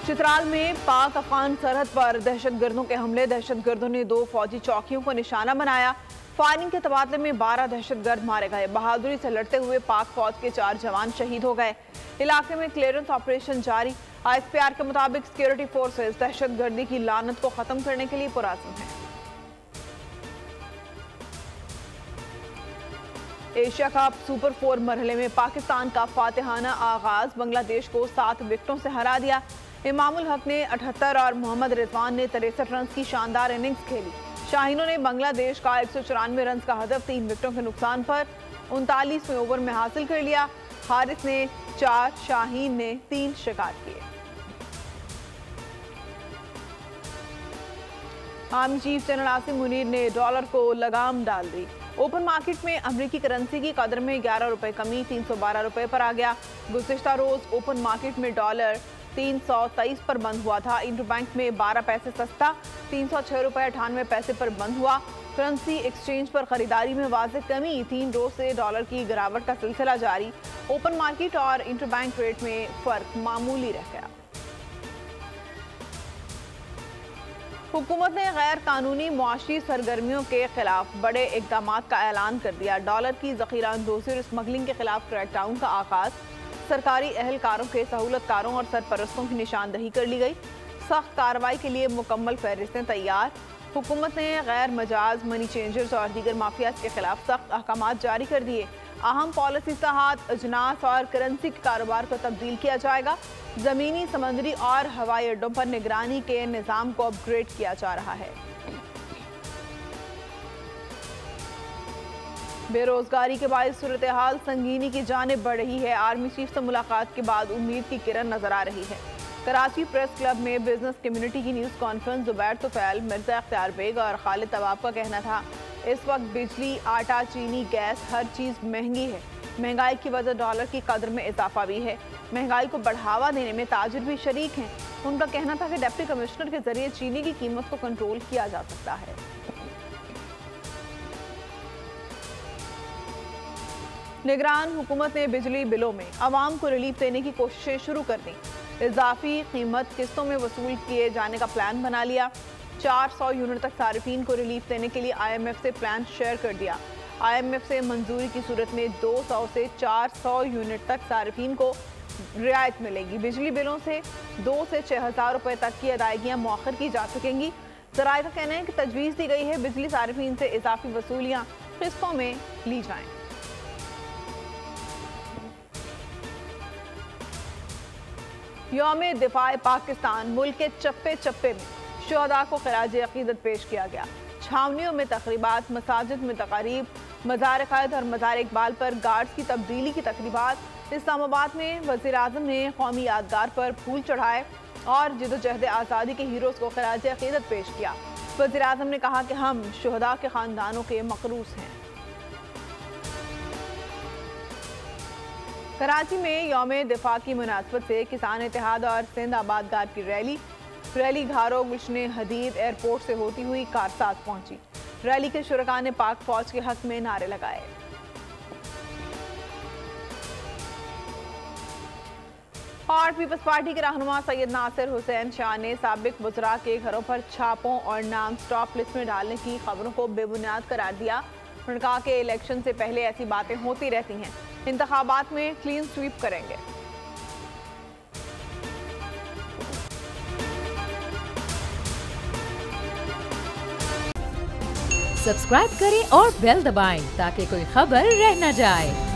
चित्राल में पाक अफगान सरहद पर दहशतगर्दों के हमले। दहशतगर्दों ने 2 फौजी चौकियों को निशाना बनाया। फायरिंग के तबादले में 12 दहशतगर्द मारे गए। बहादुरी से लड़ते हुए पाक फौज के 4 जवान शहीद हो गए। इलाके में क्लियरेंस ऑपरेशन जारी। ISPR के मुताबिक सिक्योरिटी फोर्सेज दहशतगर्दी की लानत को खत्म करने के लिए पुरअज़्म हैं। एशिया कप सुपर 4 मरहले में पाकिस्तान का फातिहाना आगाज। बांग्लादेश को 7 विकेटों से हरा दिया। इमामुल हक ने 78 और मोहम्मद रिजवान ने 63 रन की शानदार इनिंग्स खेली। शाहीनों ने बांग्लादेश का 194 रन का हदफ 3 विकेटों के नुकसान पर 39वें ओवर में हासिल कर लिया। हारिस ने 4, शाहीन ने 3 शिकार किए। Army chief general Asim Munir ने डॉलर को लगाम डाल दी। ओपन मार्केट में अमरीकी करेंसी की कदर में 11 रुपए कमी 312 रुपए पर आ गया। गुज़िश्ता रोज ओपन मार्केट में डॉलर 323 पर बंद हुआ था। इंटरबैंक में 12 पैसे सस्ता 306 रुपए 98 पैसे पर बंद हुआ। करेंसी एक्सचेंज पर खरीदारी में वाज़ेह कमी। 3 रोज से डॉलर की गिरावट का सिलसिला जारी। ओपन मार्केट और इंटरबैंक रेट में फर्क मामूली रह गया। हुकूमत ने गैर कानूनी मुआशी सरगर्मियों के खिलाफ बड़े इकदाम का ऐलान कर दिया। डॉलर की ज़ख़ीरा अंदोज़ी और स्मगलिंग के खिलाफ क्रैकडाउन का आगाज। सरकारी अहलकारों के सहूलतकारों और सरपरस्तों की निशानदही कर ली गई। सख्त कार्रवाई के लिए मुकम्मल फहरिस्तें तैयार। हुकूमत ने गैर मजाज मनी चेंजर्स और दीगर माफियाज के खिलाफ सख्त अहकाम जारी कर दिए। अहम पॉलिसी इस्लाहात, अजनास और करेंसी के कारोबार को तब्दील किया जाएगा। ज़मीनी, समंदरी और हवाई अड्डों पर निगरानी के निज़ाम को अपग्रेड किया जा रहा है। बेरोजगारी के बायस सूरत हाल संगीनी की जानिब बढ़ रही है। आर्मी चीफ से मुलाकात के बाद उम्मीद की किरण नजर आ रही है। कराची प्रेस क्लब में बिजनेस कम्युनिटी की न्यूज़ कॉन्फ्रेंस जुबैर तुफैल, मिर्जा अख्तियार बेग और खालिद तवाब का कहना था, इस वक्त बिजली, आटा, चीनी, गैस हर चीज़ महंगी है। महंगाई की वजह डॉलर की कदर में इजाफा भी है। महंगाई को बढ़ावा देने में ताजिर भी शरीक हैं। उनका कहना था कि डिप्टी कमिश्नर के जरिए चीनी की कीमत को कंट्रोल किया जा सकता है। निगरान हुकूमत ने बिजली बिलों में आवाम को रिलीफ देने की कोशिशें शुरू कर दी। इजाफी कीमत किस्तों में वसूल किए जाने का प्लान बना लिया। 400 यूनिट तक सारिफीन को रिलीफ देने के लिए IMF से प्लान शेयर कर दिया। IMF से मंजूरी की सूरत में 200 से 400 यूनिट तक सारिफीन को रियायत मिलेगी। बिजली बिलों से 2 से 6,000 रुपए तक की अदायगियाँ मौखर की जा सकेंगी। ज़राए का कहना है कि तजवीज़ दी गई है बिजली सारिफीन से इजाफी वसूलियाँ किस्तों में ली जाएँ। यौम दिफाए पाकिस्तान मुल्क के चप्पे चप्पे में शुहदा को खिराज अकीदत पेश किया गया। छावनियों में तकरीबात, मसाजिद में तकारीब, मज़ार क़ायद और मज़ार इकबाल पर गार्ड्स की तब्दीली की तकरीबात। इस्लामाबाद में वज़ीर आज़म ने कौमी यादगार पर फूल चढ़ाए और जिदोजहद आज़ादी के हीरोज़ को खिराज अकीदत पेश किया। वज़ीर आज़म ने कहा कि हम शुहदा के ख़ानदानों के मक़रूस हैं। कराची में यौम दिफा की मुनासबत से किसान इत्तेहाद और सिंध आबादगार की रैली घारो गुलशन हदीद एयरपोर्ट से होती हुई कारसाज पहुंची। रैली के शुरका ने पाक फौज के हक में नारे लगाए। और पीपल्स पार्टी के रहनुमा सैयद नासिर हुसैन शाह ने साबिक वज़रा के घरों पर छापों और नाम स्टॉप लिस्ट में डालने की खबरों को बेबुनियाद करार दिया। उन्होंने कहा कि इलेक्शन से पहले ऐसी बातें होती रहती हैं, इंतखाबात में क्लीन स्वीप करेंगे। सब्सक्राइब करें और बेल दबाएं ताकि कोई खबर रह न जाए।